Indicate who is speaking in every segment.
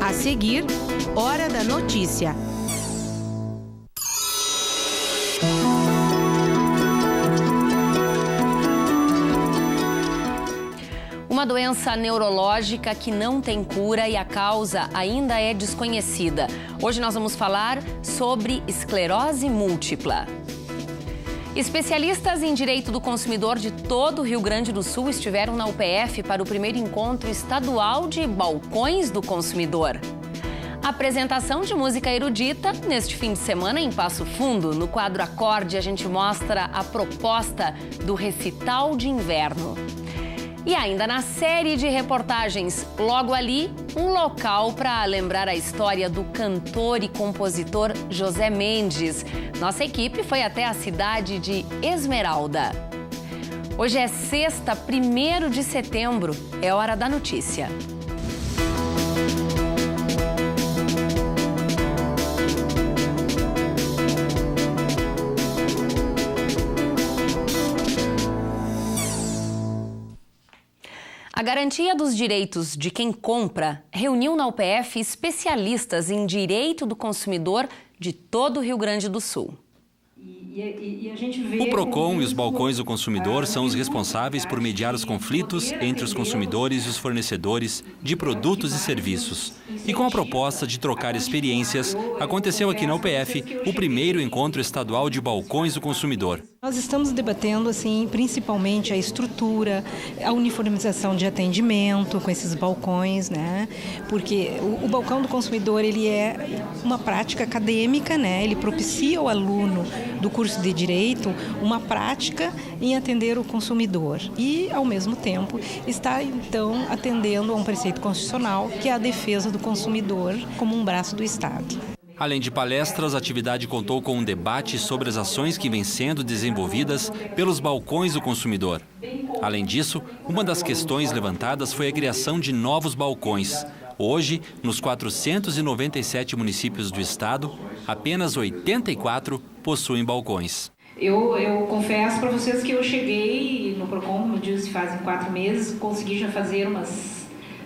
Speaker 1: A seguir, Hora da Notícia. Uma doença neurológica que não tem cura e a causa ainda é desconhecida. Hoje nós vamos falar sobre esclerose múltipla. Especialistas em direito do consumidor de todo o Rio Grande do Sul estiveram na UPF para o primeiro encontro estadual de balcões do consumidor. Apresentação de música erudita neste fim de semana em Passo Fundo. No quadro Acorde, a gente mostra a proposta do recital de inverno. E ainda na série de reportagens, logo ali, um local para lembrar a história do cantor e compositor José Mendes. Nossa equipe foi até a cidade de Esmeralda. Hoje é sexta, 1º de setembro, é hora da notícia. A garantia dos direitos de quem compra reuniu na UPF especialistas em direito do consumidor de todo o Rio Grande do Sul.
Speaker 2: O PROCON e os balcões do consumidor são os responsáveis por mediar os conflitos entre os consumidores e os fornecedores de produtos e serviços. E com a proposta de trocar experiências, aconteceu aqui na UPF o primeiro encontro estadual de balcões do consumidor.
Speaker 3: Nós estamos debatendo, principalmente a estrutura, a uniformização de atendimento com esses balcões, né? Porque o balcão do consumidor, ele é uma prática acadêmica, né? Ele propicia ao aluno do curso de Direito uma prática em atender o consumidor e, ao mesmo tempo, está, então, atendendo a um preceito constitucional, que é a defesa do consumidor como um braço do Estado.
Speaker 2: Além de palestras, a atividade contou com um debate sobre as ações que vêm sendo desenvolvidas pelos balcões do consumidor. Além disso, uma das questões levantadas foi a criação de novos balcões. Hoje, nos 497 municípios do estado, apenas 84 possuem balcões.
Speaker 4: Eu confesso para vocês que eu cheguei no PROCON, como eu disse, fazem 4 meses, consegui já fazer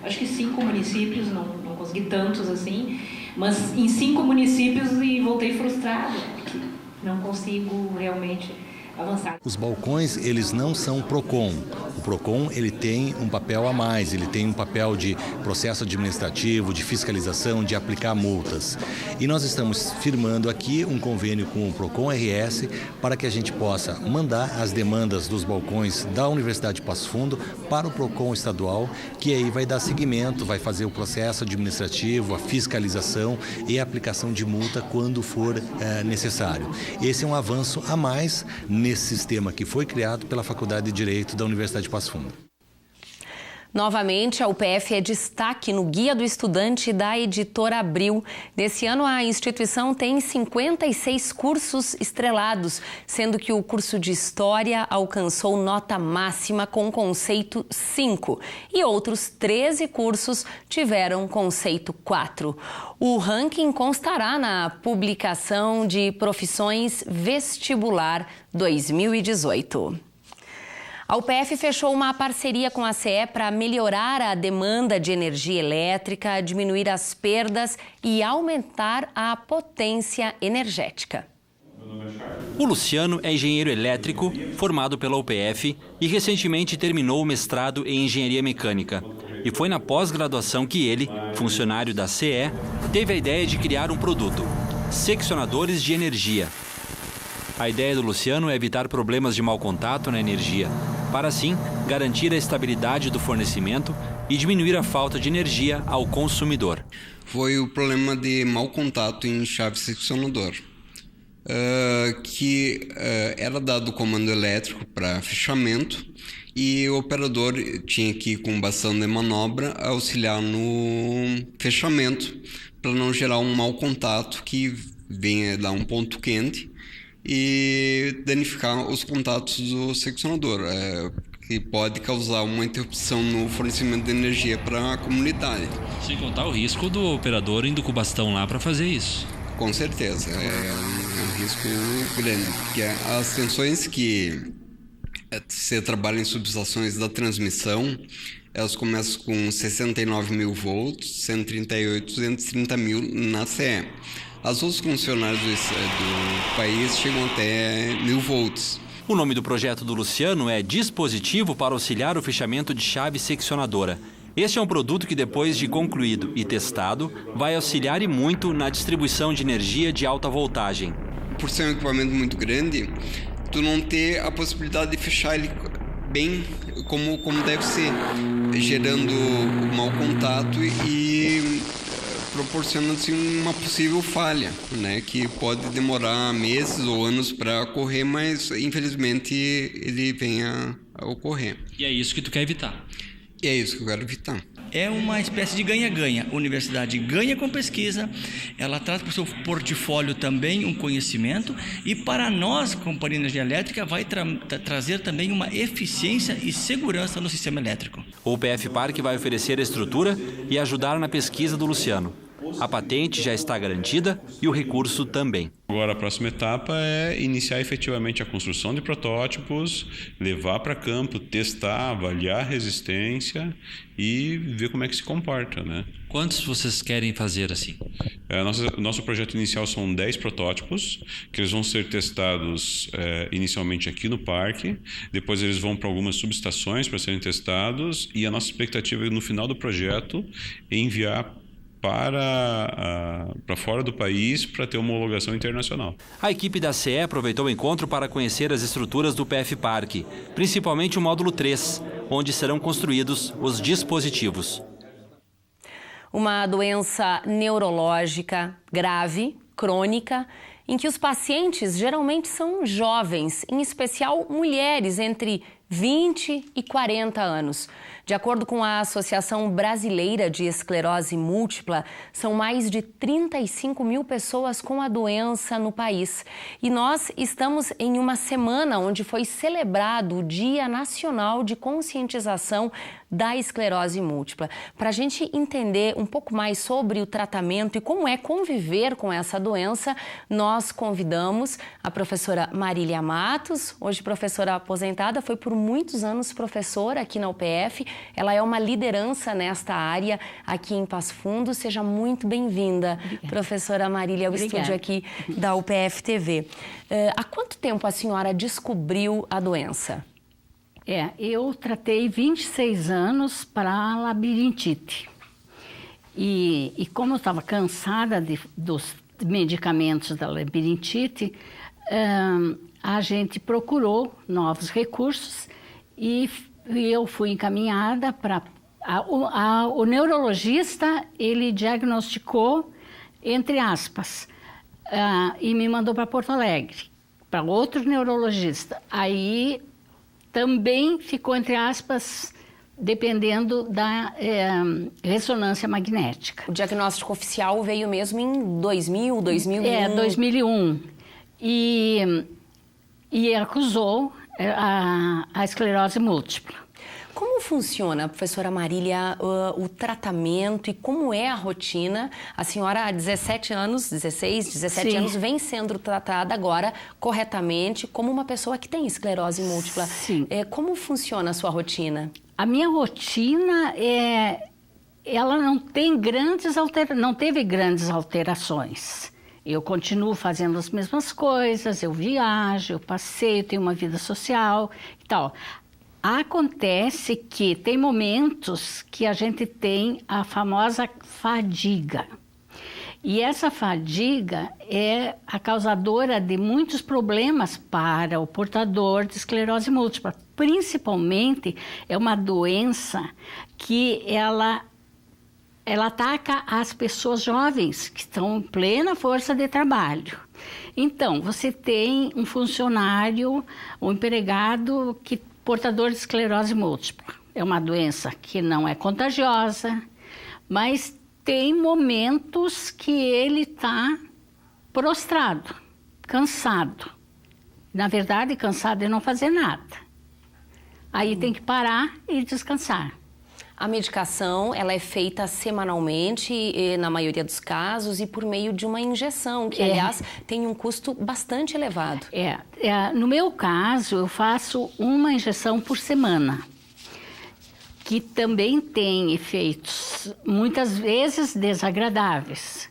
Speaker 4: acho que 5 municípios, não consegui tantos assim, mas em 5 municípios e voltei frustrada, porque não consigo realmente avançar.
Speaker 5: Os balcões, eles não são PROCON. O PROCON, ele tem um papel a mais, ele tem um papel de processo administrativo, de fiscalização, de aplicar multas. E nós estamos firmando aqui um convênio com o PROCON RS para que a gente possa mandar as demandas dos balcões da Universidade de Passo Fundo para o PROCON estadual, que aí vai dar seguimento, vai fazer o processo administrativo, a fiscalização e a aplicação de multa quando for necessário. Esse é um avanço a mais nesse sistema que foi criado pela Faculdade de Direito da Universidade de Passo Fundo.
Speaker 1: Novamente, a UPF é destaque no Guia do Estudante da Editora Abril. Nesse ano, a instituição tem 56 cursos estrelados, sendo que o curso de História alcançou nota máxima com conceito 5 e outros 13 cursos tiveram conceito 4. O ranking constará na publicação de Profissões Vestibular 2018. A UPF fechou uma parceria com a CE para melhorar a demanda de energia elétrica, diminuir as perdas e aumentar a potência energética.
Speaker 2: O Luciano é engenheiro elétrico, formado pela UPF e recentemente terminou o mestrado em engenharia mecânica. E foi na pós-graduação que ele, funcionário da CE, teve a ideia de criar um produto: seccionadores de energia. A ideia do Luciano é evitar problemas de mau contato na energia, para assim garantir a estabilidade do fornecimento e diminuir a falta de energia ao consumidor.
Speaker 6: Foi o problema de mau contato em chave seccionador, que era dado o comando elétrico para fechamento e o operador tinha que ir com bastão de manobra auxiliar no fechamento para não gerar um mau contato que venha dar um ponto quente e danificar os contatos do seccionador, que pode causar uma interrupção no fornecimento de energia para a comunidade.
Speaker 2: Sem contar o risco do operador indo com o bastão lá para fazer isso.
Speaker 6: Com certeza, é um risco grande, porque as tensões que Você trabalha em subestações da transmissão, elas começam com 69 mil volts, 138, 230 mil na CE. As outras concessionárias do país chegam até 1000 volts.
Speaker 2: O nome do projeto do Luciano é Dispositivo para auxiliar o fechamento de chave seccionadora. Este é um produto que, depois de concluído e testado, vai auxiliar e muito na distribuição de energia de alta voltagem.
Speaker 6: Por ser um equipamento muito grande, tu não ter a possibilidade de fechar ele bem como deve ser, gerando um mau contato e proporcionando assim, uma possível falha, né, que pode demorar meses ou anos para ocorrer, mas infelizmente ele vem a ocorrer.
Speaker 7: E é isso que tu quer evitar?
Speaker 6: E é isso que eu quero evitar.
Speaker 7: É uma espécie de ganha-ganha. A universidade ganha com pesquisa, ela traz para o seu portfólio também um conhecimento e para nós, Companhia de Energia Elétrica, vai trazer também uma eficiência e segurança no sistema elétrico.
Speaker 2: O UPF Park vai oferecer a estrutura e ajudar na pesquisa do Luciano. A patente já está garantida e o recurso também.
Speaker 8: Agora a próxima etapa é iniciar efetivamente a construção de protótipos, levar para campo, testar, avaliar a resistência e ver como é que se comporta, né?
Speaker 7: Quantos vocês querem fazer assim?
Speaker 8: Nosso projeto inicial são 10 protótipos, que eles vão ser testados inicialmente aqui no parque, depois eles vão para algumas subestações para serem testados e a nossa expectativa é, no final do projeto, enviar para fora do país para ter uma homologação internacional.
Speaker 2: A equipe da CE aproveitou o encontro para conhecer as estruturas do UPF Park, principalmente o módulo 3, onde serão construídos os dispositivos.
Speaker 1: Uma doença neurológica grave, crônica, em que os pacientes geralmente são jovens, em especial mulheres entre 20 e 40 anos. De acordo com a Associação Brasileira de Esclerose Múltipla, são mais de 35 mil pessoas com a doença no país. E nós estamos em uma semana onde foi celebrado o Dia Nacional de Conscientização da Esclerose Múltipla. Para a gente entender um pouco mais sobre o tratamento e como é conviver com essa doença, nós convidamos a professora Marília Matos, hoje professora aposentada, foi por muitos anos professora aqui na UPF. Ela é uma liderança nesta área aqui em Passo Fundo. Seja muito bem-vinda, professora Marília, ao estúdio aqui da UPF TV. Há quanto tempo a senhora descobriu a doença?
Speaker 9: Eu tratei 26 anos para labirintite. E como eu estava cansada dos medicamentos da labirintite, a gente procurou novos recursos e eu fui encaminhada para... O neurologista, ele diagnosticou, entre aspas, e me mandou para Porto Alegre, para outro neurologista. Aí também ficou, entre aspas, dependendo da ressonância magnética.
Speaker 1: O diagnóstico oficial veio mesmo em 2000, 2001?
Speaker 9: 2001. E acusou a esclerose múltipla.
Speaker 1: Como funciona, professora Marília, o tratamento e como é a rotina? A senhora há 17 anos, 16, 17 Sim. anos, vem sendo tratada agora corretamente como uma pessoa que tem esclerose múltipla.
Speaker 9: Sim.
Speaker 1: Como funciona a sua rotina?
Speaker 9: A minha rotina ela não teve grandes alterações. Eu continuo fazendo as mesmas coisas, eu viajo, eu passeio, tenho uma vida social e tal. Acontece que tem momentos que a gente tem a famosa fadiga. E essa fadiga é a causadora de muitos problemas para o portador de esclerose múltipla. Principalmente, é uma doença que ela ataca as pessoas jovens que estão em plena força de trabalho. Então, você tem um funcionário, um empregado portador de esclerose múltipla. É uma doença que não é contagiosa, mas tem momentos que ele está prostrado, cansado. Na verdade, cansado de não fazer nada. Aí tem que parar e descansar.
Speaker 1: A medicação, ela é feita semanalmente, na maioria dos casos, e por meio de uma injeção, que, aliás, tem um custo bastante elevado.
Speaker 9: No meu caso, eu faço uma injeção por semana, que também tem efeitos, muitas vezes, desagradáveis.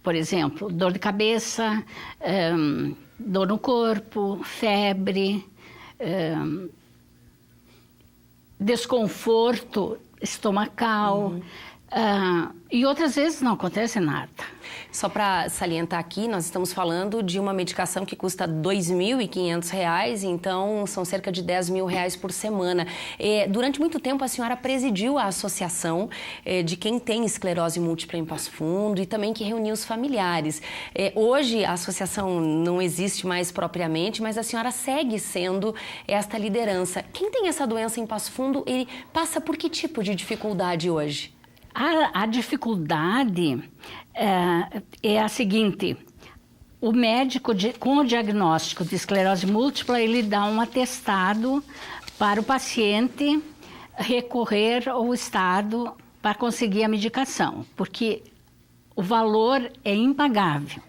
Speaker 9: Por exemplo, dor de cabeça, dor no corpo, febre, desconforto estomacal, e outras vezes não acontece nada.
Speaker 1: Só para salientar aqui, nós estamos falando de uma medicação que custa R$ 2.500, então são cerca de R$ 10.000 por semana. Durante muito tempo a senhora presidiu a associação de quem tem esclerose múltipla em Passo Fundo e também que reuniu os familiares. Hoje a associação não existe mais propriamente, mas a senhora segue sendo esta liderança. Quem tem essa doença em Passo Fundo, ele passa por que tipo de dificuldade hoje?
Speaker 9: A dificuldade é a seguinte: o médico com o diagnóstico de esclerose múltipla, ele dá um atestado para o paciente recorrer ao Estado para conseguir a medicação, porque o valor é impagável.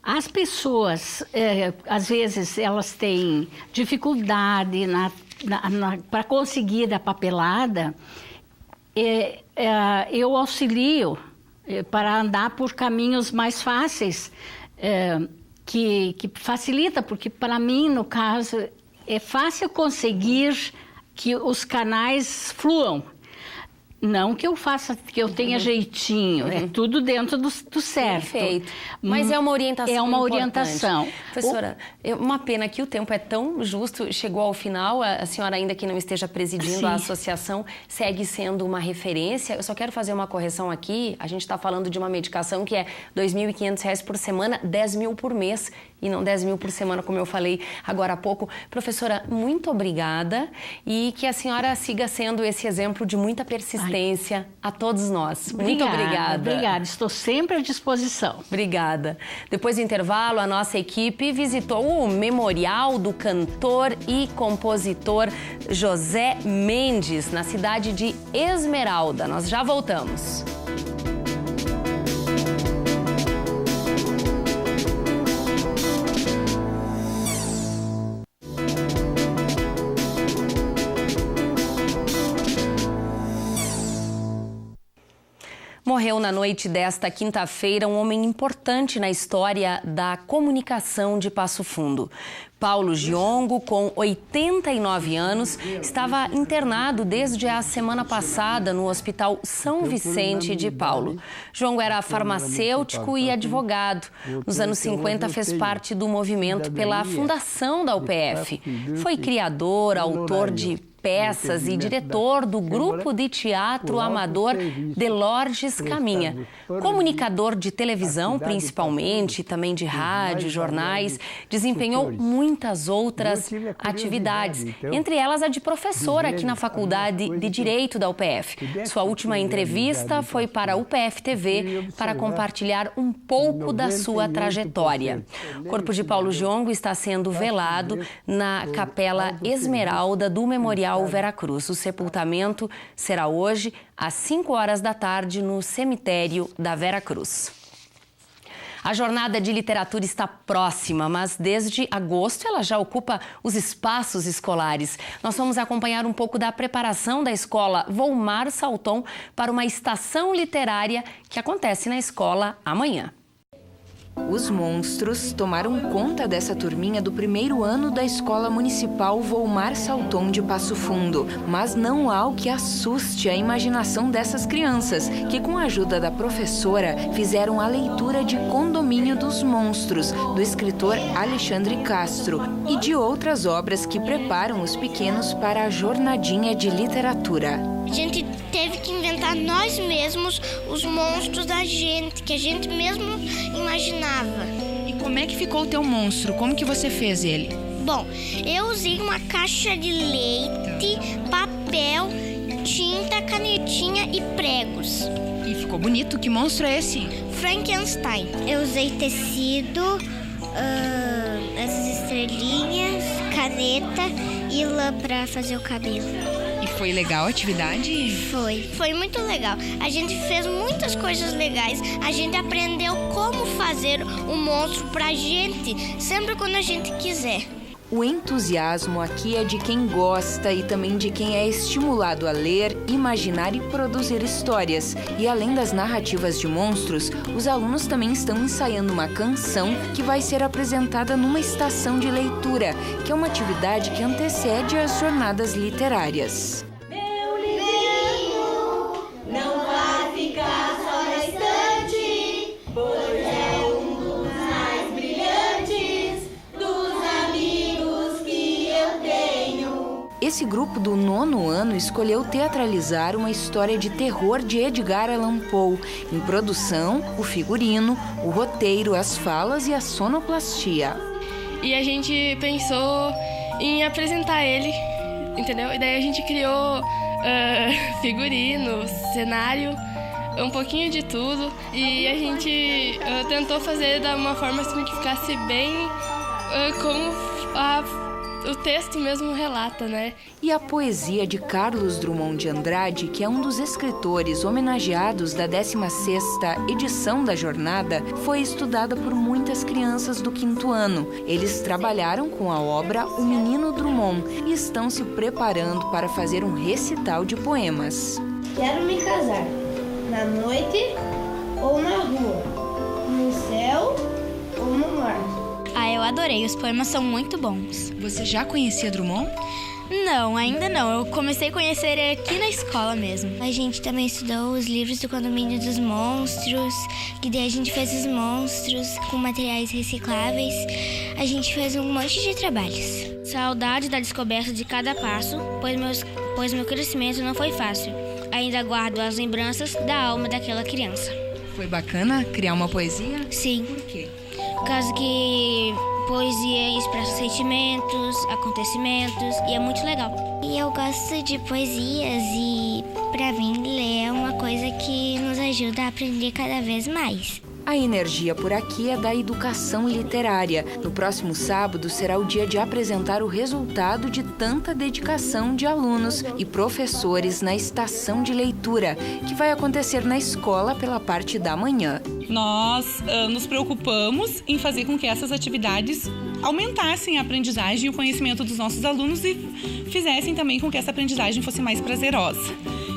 Speaker 9: As pessoas, às vezes, elas têm dificuldade para conseguir a papelada. Eu auxilio para andar por caminhos mais fáceis, que facilita, porque para mim, no caso, é fácil conseguir que os canais fluam. Não que eu faça, que eu tenha jeitinho, é tudo dentro do certo.
Speaker 1: Perfeito. Mas é uma orientação.
Speaker 9: É uma
Speaker 1: importante.
Speaker 9: orientação.
Speaker 1: Professora, uma pena que o tempo é tão justo, chegou ao final, a senhora, ainda que não esteja presidindo a associação, segue sendo uma referência. Eu só quero fazer uma correção aqui, a gente está falando de uma medicação que é R$ 2.500 por semana, 10 mil por mês, e não 10 mil por semana, como eu falei agora há pouco. Professora, muito obrigada e que a senhora siga sendo esse exemplo de muita persistência a todos nós. Muito obrigada.
Speaker 9: Obrigada, estou sempre à disposição.
Speaker 1: Obrigada. Depois do intervalo, a nossa equipe visitou o memorial do cantor e compositor José Mendes, na cidade de Esmeralda. Nós já voltamos. Morreu na noite desta quinta-feira um homem importante na história da comunicação de Passo Fundo. Paulo Giongo, com 89 anos, estava internado desde a semana passada no Hospital São Vicente de Paulo. Giongo era farmacêutico e advogado. Nos anos 50 fez parte do movimento pela fundação da UPF. Foi criador, autor de peças e diretor do grupo de teatro amador De Lourdes Caminha. Comunicador de televisão, principalmente, também de rádio, jornais, desempenhou muitas outras atividades, entre elas a de professor aqui na Faculdade de Direito da UPF. Sua última entrevista foi para a UPF TV para compartilhar um pouco da sua trajetória. O corpo de Paulo Giongo está sendo velado na Capela Esmeralda do Memorial Veracruz. O sepultamento será hoje às 5 horas da tarde no cemitério da Veracruz. A jornada de literatura está próxima, mas desde agosto ela já ocupa os espaços escolares. Nós vamos acompanhar um pouco da preparação da escola Volmar Salton para uma estação literária que acontece na escola amanhã.
Speaker 10: Os monstros tomaram conta dessa turminha do primeiro ano da Escola Municipal Volmar Salton de Passo Fundo. Mas não há o que assuste a imaginação dessas crianças, que com a ajuda da professora fizeram a leitura de Condomínio dos Monstros, do escritor Alexandre Castro, e de outras obras que preparam os pequenos para a jornadinha de literatura.
Speaker 11: A gente teve que inventar nós mesmos os monstros da gente, que a gente mesmo imaginava.
Speaker 12: E como é que ficou o teu monstro? Como que você fez ele?
Speaker 11: Bom, eu usei uma caixa de leite, papel, tinta, canetinha e pregos.
Speaker 12: E ficou bonito. Que monstro é esse?
Speaker 11: Frankenstein. Eu usei tecido, essas estrelinhas, caneta e lã pra fazer o cabelo.
Speaker 12: E Foi legal a atividade?
Speaker 11: Foi muito legal. A gente fez muitas coisas legais. A gente aprendeu como fazer um monstro pra gente, sempre quando a gente quiser.
Speaker 10: O entusiasmo aqui é de quem gosta e também de quem é estimulado a ler, imaginar e produzir histórias. E além das narrativas de monstros, os alunos também estão ensaiando uma canção que vai ser apresentada numa estação de leitura, que é uma atividade que antecede as jornadas literárias.
Speaker 13: Meu livrinho não vai ficar só na estante, pois é um dos mais brilhantes dos amigos que eu tenho.
Speaker 10: Esse grupo do 9º ano escolheu teatralizar uma história de terror de Edgar Allan Poe. Em produção, o figurino, o roteiro, as falas e a sonoplastia.
Speaker 14: E a gente pensou em apresentar ele, entendeu? E daí a gente criou figurino, cenário, um pouquinho de tudo. E a gente tentou fazer de uma forma assim que ficasse bem como o texto mesmo relata, né?
Speaker 10: E a poesia de Carlos Drummond de Andrade, que é um dos escritores homenageados da 16ª edição da jornada, foi estudada por muitas crianças do 5º ano. Eles trabalharam com a obra O Menino Drummond e estão se preparando para fazer um recital de poemas.
Speaker 13: Quero me casar, na noite ou na rua, no céu ou no mar.
Speaker 11: Eu adorei, os poemas são muito bons.
Speaker 12: Você já conhecia Drummond?
Speaker 11: Não, ainda não. Eu comecei a conhecer ele aqui na escola mesmo. A gente também estudou os livros do Condomínio dos Monstros, que daí a gente fez os monstros com materiais recicláveis. A gente fez um monte de trabalhos. Saudade da descoberta de cada passo, pois meu crescimento não foi fácil. Ainda guardo as lembranças da alma daquela criança.
Speaker 12: Foi bacana criar uma poesia?
Speaker 11: Sim.
Speaker 12: Por quê?
Speaker 11: Por causa que poesia expressa sentimentos, acontecimentos e é muito legal. E eu gosto de poesias e, pra mim, ler é uma coisa que nos ajuda a aprender cada vez mais.
Speaker 10: A energia por aqui é da educação literária. No próximo sábado será o dia de apresentar o resultado de tanta dedicação de alunos e professores na estação de leitura, que vai acontecer na escola pela parte da manhã.
Speaker 15: Nós nos preocupamos em fazer com que essas atividades aumentassem a aprendizagem e o conhecimento dos nossos alunos e fizessem também com que essa aprendizagem fosse mais prazerosa.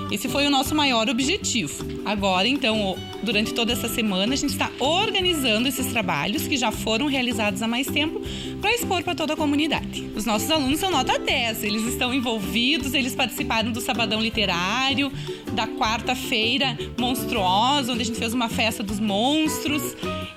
Speaker 15: Esse foi o nosso maior objetivo. Agora, então, durante toda essa semana, a gente está organizando esses trabalhos que já foram realizados há mais tempo para expor para toda a comunidade. Os nossos alunos são nota 10, eles estão envolvidos, eles participaram do Sabadão Literário, da quarta-feira monstruosa, onde a gente fez uma festa dos monstros,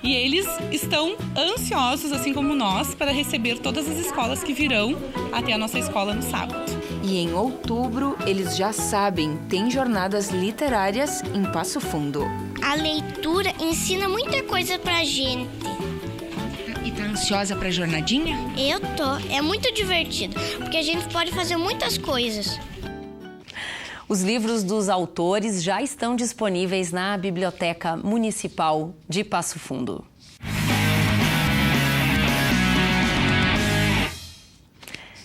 Speaker 15: e eles estão ansiosos, assim como nós, para receber todas as escolas que virão até a nossa escola no sábado.
Speaker 10: E em outubro, eles já sabem, tem jornadas literárias em Passo Fundo.
Speaker 11: A leitura ensina muita coisa pra gente.
Speaker 12: E tá ansiosa pra jornadinha?
Speaker 11: Eu tô. É muito divertido, porque a gente pode fazer muitas coisas.
Speaker 1: Os livros dos autores já estão disponíveis na Biblioteca Municipal de Passo Fundo.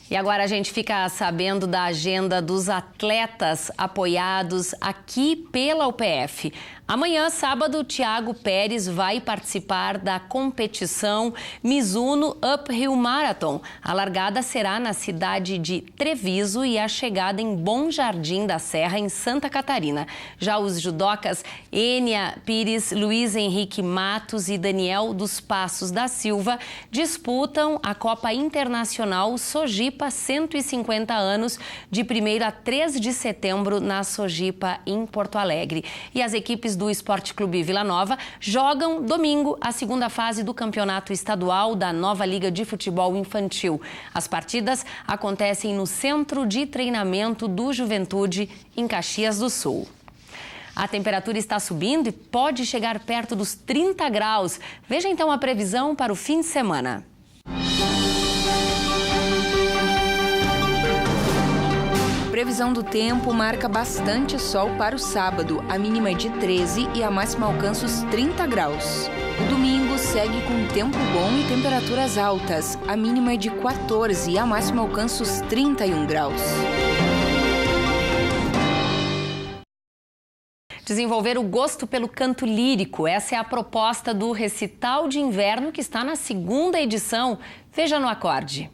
Speaker 1: E agora a gente fica sabendo da agenda dos atletas apoiados aqui pela UPF. Amanhã, sábado, Thiago Pérez vai participar da competição Mizuno Uphill Marathon. A largada será na cidade de Treviso e a chegada em Bom Jardim da Serra, em Santa Catarina. Já os judocas Enia Pires, Luiz Henrique Matos e Daniel dos Passos da Silva disputam a Copa Internacional Sojipa 150 anos, de 1º a 3 de setembro, na Sojipa, em Porto Alegre. E as equipes do Esporte Clube Vila Nova jogam domingo a segunda fase do campeonato estadual da nova Liga de Futebol Infantil. As partidas acontecem no Centro de Treinamento do Juventude, em Caxias do Sul. A temperatura está subindo e pode chegar perto dos 30 graus. Veja então a previsão para o fim de semana.
Speaker 10: Previsão do tempo marca bastante sol para o sábado. A mínima é de 13 e a máxima alcança os 30 graus. O domingo segue com tempo bom e temperaturas altas. A mínima é de 14 e a máxima alcança os 31 graus.
Speaker 1: desenvolver o gosto pelo canto lírico. Essa é a proposta do Recital de Inverno, que está na 2ª edição. Veja no acorde.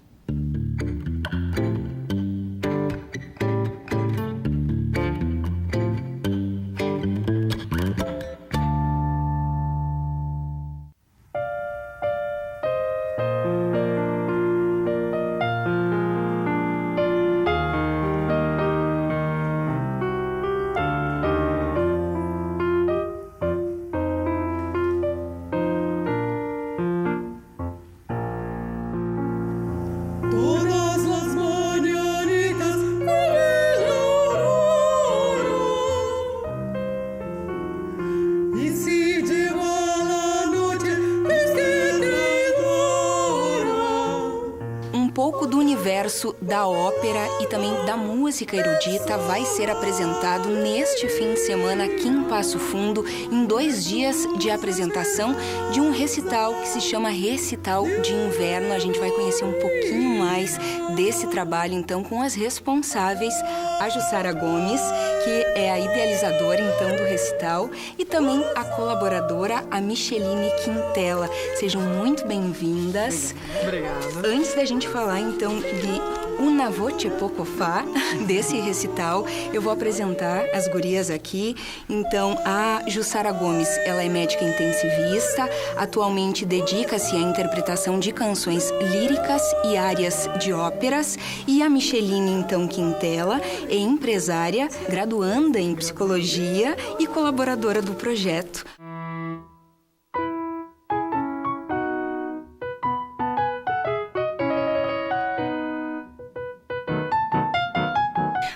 Speaker 10: Da ópera e também da música erudita vai ser apresentado neste fim de semana aqui em Passo Fundo, em 2 dias de apresentação de um recital que se chama Recital de Inverno. A gente vai conhecer um pouquinho mais desse trabalho, então, com as responsáveis, a Jussara Gomes, que é a idealizadora, então, do recital, e também a colaboradora, a Micheline Quintela. Sejam muito bem-vindas.
Speaker 16: Obrigada.
Speaker 10: Antes da gente falar, então, de Una Voce Poco Fa, desse recital, eu vou apresentar as gurias aqui. Então, a Jussara Gomes, ela é médica intensivista, atualmente dedica-se à interpretação de canções líricas e áreas de óperas. E a Micheline, então, Quintela, é empresária, graduanda em psicologia e colaboradora do projeto.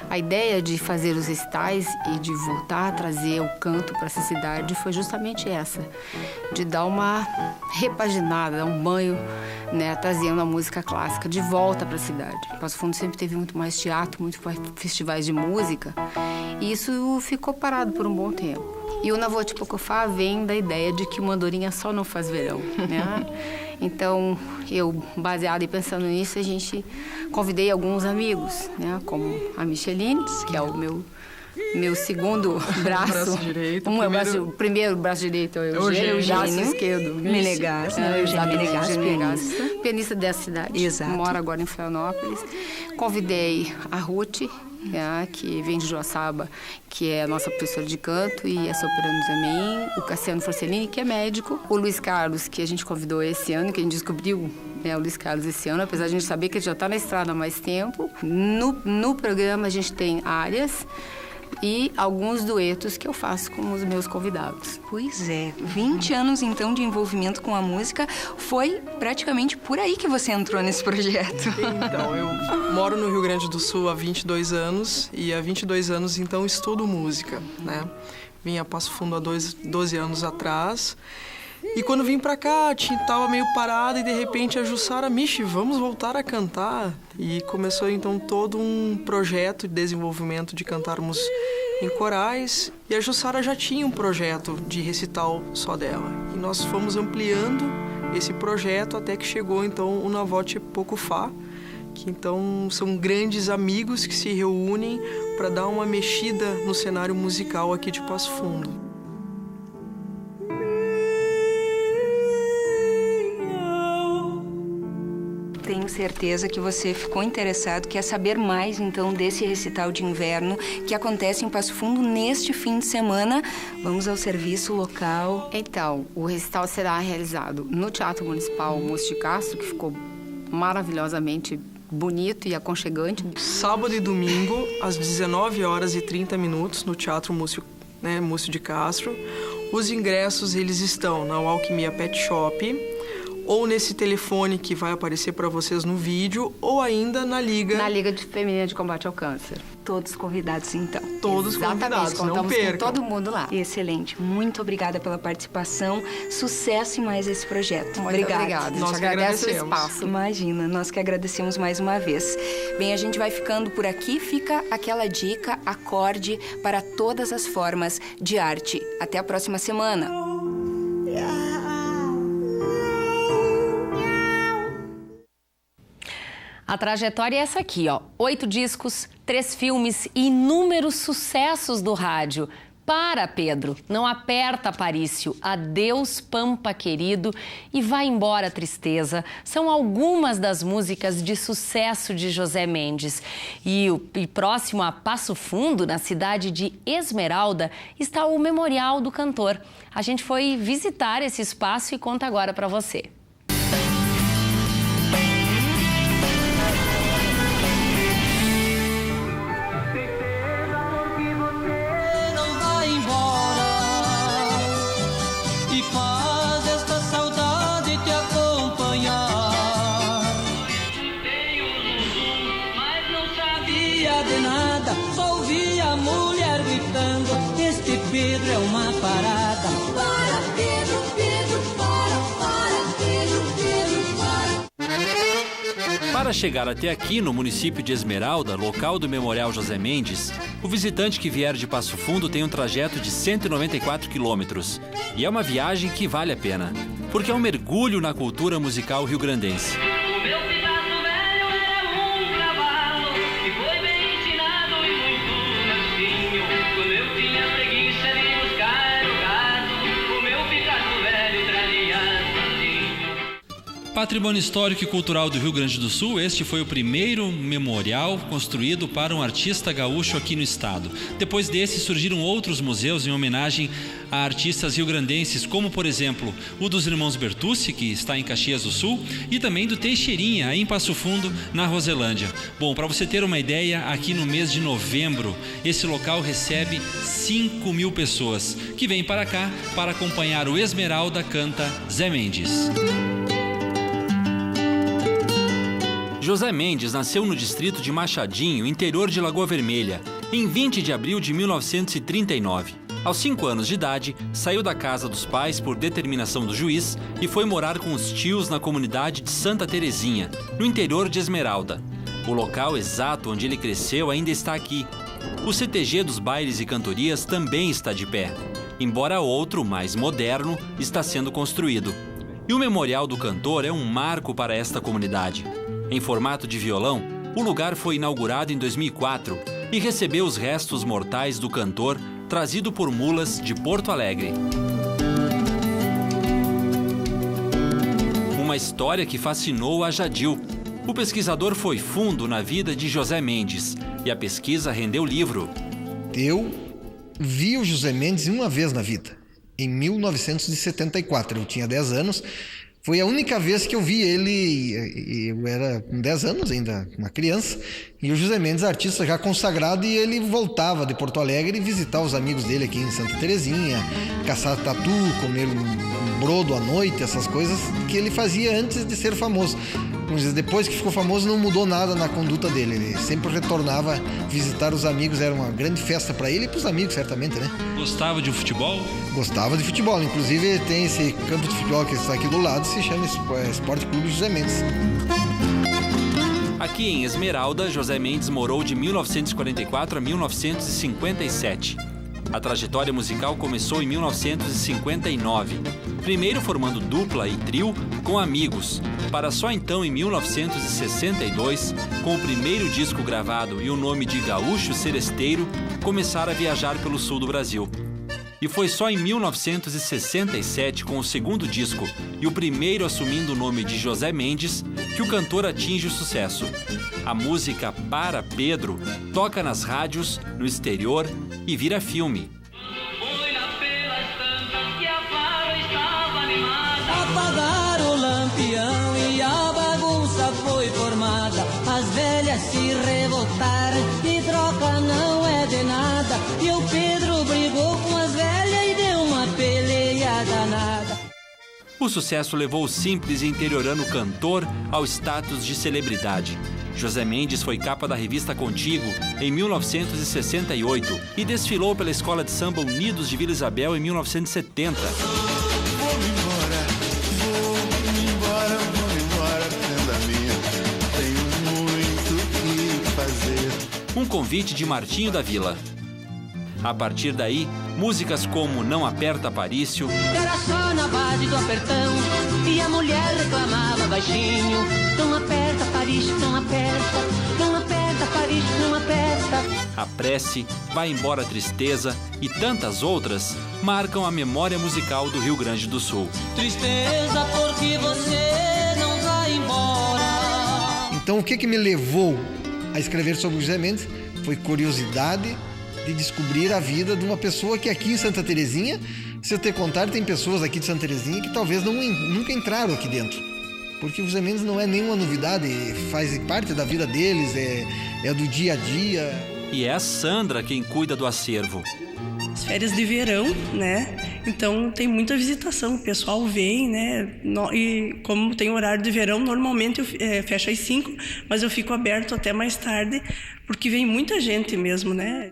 Speaker 17: A ideia de fazer os recitais e de voltar a trazer o canto para essa cidade foi justamente essa, de dar uma repaginada, dar um banho, né, trazendo a música clássica de volta para a cidade. Passo Fundo sempre teve muito mais teatro, muito mais festivais de música, e isso ficou parado por um bom tempo. E o Una Voce Poco Fa vem da ideia de que uma andorinha só não faz verão, né? Então, eu, baseada e pensando nisso, a gente convidei alguns amigos, né? Como a Micheline, que é o meu segundo braço
Speaker 16: direito.
Speaker 17: O primeiro braço direito é o Eugênio, o braço esquerdo,
Speaker 10: Menegas,
Speaker 17: pianista dessa cidade.
Speaker 10: Exato.
Speaker 17: Mora agora em Florianópolis. Convidei a Ruth, que vem de Joaçaba, que é a nossa professora de canto e é soprano também, o Cassiano Forcellini, que é médico, o Luiz Carlos, que a gente convidou esse ano, que a gente descobriu, o Luiz Carlos esse ano, apesar de a gente saber que ele já está na estrada há mais tempo. No programa a gente tem áreas e alguns duetos que eu faço com os meus convidados.
Speaker 10: Pois é, 20 anos então de envolvimento com a música, foi praticamente por aí que você entrou nesse projeto.
Speaker 16: Então, eu moro no Rio Grande do Sul há 22 anos e há 22 anos então estudo música, né? Vim a Passo Fundo há 12 anos atrás. E quando vim pra cá, tava meio parada e de repente a Jussara, Michi, vamos voltar a cantar. E começou então todo um projeto de desenvolvimento de cantarmos em corais. E a Jussara já tinha um projeto de recital só dela. E nós fomos ampliando esse projeto até que chegou então o Una Voce Poco Fa, que então são grandes amigos que se reúnem para dar uma mexida no cenário musical aqui de Passo Fundo.
Speaker 10: Tenho certeza que você ficou interessado, quer saber mais então desse recital de inverno que acontece em Passo Fundo neste fim de semana. Vamos ao serviço local.
Speaker 17: Então, o recital será realizado no Teatro Municipal Moço de Castro, que ficou maravilhosamente bonito e aconchegante.
Speaker 16: Sábado e domingo, às 19h30, no Teatro Moço de Castro. Os ingressos, eles estão na Alquimia Pet Shop, ou nesse telefone que vai aparecer para vocês no vídeo, ou ainda na Liga...
Speaker 17: Na Liga Feminina de Combate ao Câncer.
Speaker 10: Todos convidados, então.
Speaker 16: Todos convidados,
Speaker 17: contamos
Speaker 16: não percam.
Speaker 17: Com todo mundo lá.
Speaker 10: Excelente. Muito obrigada pela participação. Sucesso em mais esse projeto.
Speaker 17: Muito obrigada.
Speaker 16: Nós que agradecemos.
Speaker 17: O espaço.
Speaker 10: Imagina, nós que agradecemos mais uma vez. Bem, a gente vai ficando por aqui. Fica aquela dica, acorde para todas as formas de arte. Até a próxima semana.
Speaker 1: A trajetória é essa aqui, ó. 8 discos, 3 filmes e inúmeros sucessos do rádio. Para, Pedro, não aperta, Parício, adeus, Pampa querido, e vai embora, tristeza. São algumas das músicas de sucesso de José Mendes. E próximo a Passo Fundo, na cidade de Esmeralda, está o Memorial do Cantor. A gente foi visitar esse espaço e conta agora para você.
Speaker 18: Pedro é uma parada. Para, Pedro, Pedro, para, Pedro, Pedro, para.
Speaker 2: Para chegar até aqui, no município de Esmeralda, local do Memorial José Mendes, o visitante que vier de Passo Fundo tem um trajeto de 194 quilômetros. E é uma viagem que vale a pena, porque é um mergulho na cultura musical rio-grandense. Patrimônio Histórico e Cultural do Rio Grande do Sul, este foi o primeiro memorial construído para um artista gaúcho aqui no estado. Depois desse, surgiram outros museus em homenagem a artistas rio-grandenses, como, por exemplo, o dos irmãos Bertucci, que está em Caxias do Sul, e também do Teixeirinha, aí em Passo Fundo, na Roselândia. Bom, para você ter uma ideia, aqui no mês de novembro, esse local recebe 5.000 pessoas, que vêm para cá para acompanhar o Esmeralda Canta Zé Mendes. José Mendes nasceu no distrito de Machadinho, interior de Lagoa Vermelha, em 20 de abril de 1939. Aos 5 anos de idade, saiu da casa dos pais por determinação do juiz e foi morar com os tios na comunidade de Santa Terezinha, no interior de Esmeralda. O local exato onde ele cresceu ainda está aqui. O CTG dos bailes e cantorias também está de pé, embora outro, mais moderno, está sendo construído. E o Memorial do Cantor é um marco para esta comunidade. Em formato de violão, o lugar foi inaugurado em 2004 e recebeu os restos mortais do cantor trazido por mulas de Porto Alegre. Uma história que fascinou a Jadil. O pesquisador foi fundo na vida de José Mendes e a pesquisa rendeu livro. Eu vi o José Mendes uma vez na vida, em 1974. Eu tinha 10 anos. Foi a única vez que eu vi ele, eu era com 10 anos ainda, uma criança, e o José Mendes, artista já consagrado, e ele voltava de Porto Alegre visitar os amigos dele aqui em Santa Terezinha, caçar tatu, comer um brodo à noite, essas coisas que ele fazia antes de ser famoso. Depois que ficou famoso, não mudou nada na conduta dele. Ele sempre retornava visitar os amigos, era uma grande festa para ele e para os amigos, certamente, né? Gostava de futebol?
Speaker 18: Gostava de futebol. Inclusive, tem esse campo de futebol que está aqui do lado, se chama Esporte Clube José Mendes.
Speaker 2: Aqui em Esmeralda, José Mendes morou de 1944 a 1957. A trajetória musical começou em 1959, primeiro formando dupla e trio com amigos, para só então em 1962, com o primeiro disco gravado e o nome de Gaúcho Seresteiro, começar a viajar pelo sul do Brasil. E foi só em 1967, com o segundo disco e o primeiro assumindo o nome de José Mendes, que o cantor atinge o sucesso. A música Para Pedro toca nas rádios, no exterior e vira filme.
Speaker 18: Apagaram o lampião e a bagunça foi formada. As velhas se revoltaram e troca não é de nada. E o Pedro brigou com as velhas e deu uma peleia danada.
Speaker 2: O sucesso levou o simples e interiorano cantor ao status de celebridade. José Mendes foi capa da revista Contigo em 1968 e desfilou pela Escola de Samba Unidos de Vila Isabel em 1970.
Speaker 19: Vou embora, prenda minha, tenho muito que fazer.
Speaker 2: Um convite de Martinho da Vila. A partir daí, músicas como Não Aperta Parício,
Speaker 18: era só na base do apertão e a mulher reclamava baixinho. Não aperta Parício, não aperta Parício. numa festa.
Speaker 2: A prece, Vai Embora a Tristeza e tantas outras marcam a memória musical do Rio Grande do Sul.
Speaker 18: Tristeza porque você não vai embora.
Speaker 20: Então o que me levou a escrever sobre o José Mendes foi curiosidade de descobrir a vida de uma pessoa que aqui em Santa Terezinha, se eu te contar, tem pessoas aqui de Santa Terezinha que talvez nunca entraram aqui dentro. Porque o José Mendes não é nenhuma novidade, faz parte da vida deles, é do dia a dia.
Speaker 2: E é a Sandra quem cuida do acervo.
Speaker 21: As férias de verão, né? Então tem muita visitação, o pessoal vem, né? E como tem horário de verão, normalmente eu fecho às 5, mas eu fico aberto até mais tarde, porque vem muita gente mesmo, né?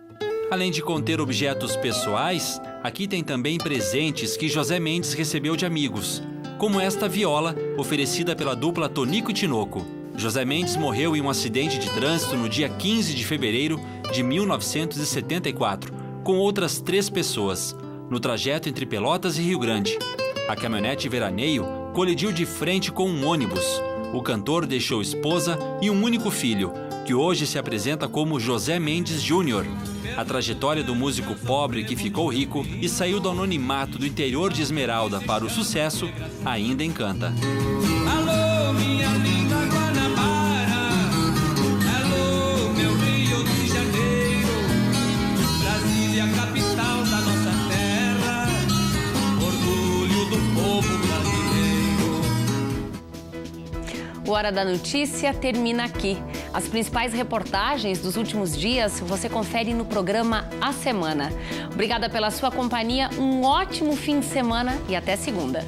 Speaker 2: Além de conter objetos pessoais, aqui tem também presentes que José Mendes recebeu de amigos, como esta viola oferecida pela dupla Tonico e Tinoco. José Mendes morreu em um acidente de trânsito no dia 15 de fevereiro de 1974, com outras 3 pessoas, no trajeto entre Pelotas e Rio Grande. A caminhonete veraneio colidiu de frente com um ônibus. O cantor deixou esposa e um único filho, que hoje se apresenta como José Mendes Júnior. A trajetória do músico pobre que ficou rico e saiu do anonimato do interior de Esmeralda para o sucesso ainda encanta.
Speaker 18: Alô, minha linda Guanabara. Alô, meu Rio de Janeiro. Brasília, capital da nossa terra. Orgulho do povo brasileiro.
Speaker 1: O Hora da Notícia termina aqui. As principais reportagens dos últimos dias você confere no programa A Semana. Obrigada pela sua companhia, um ótimo fim de semana e até segunda.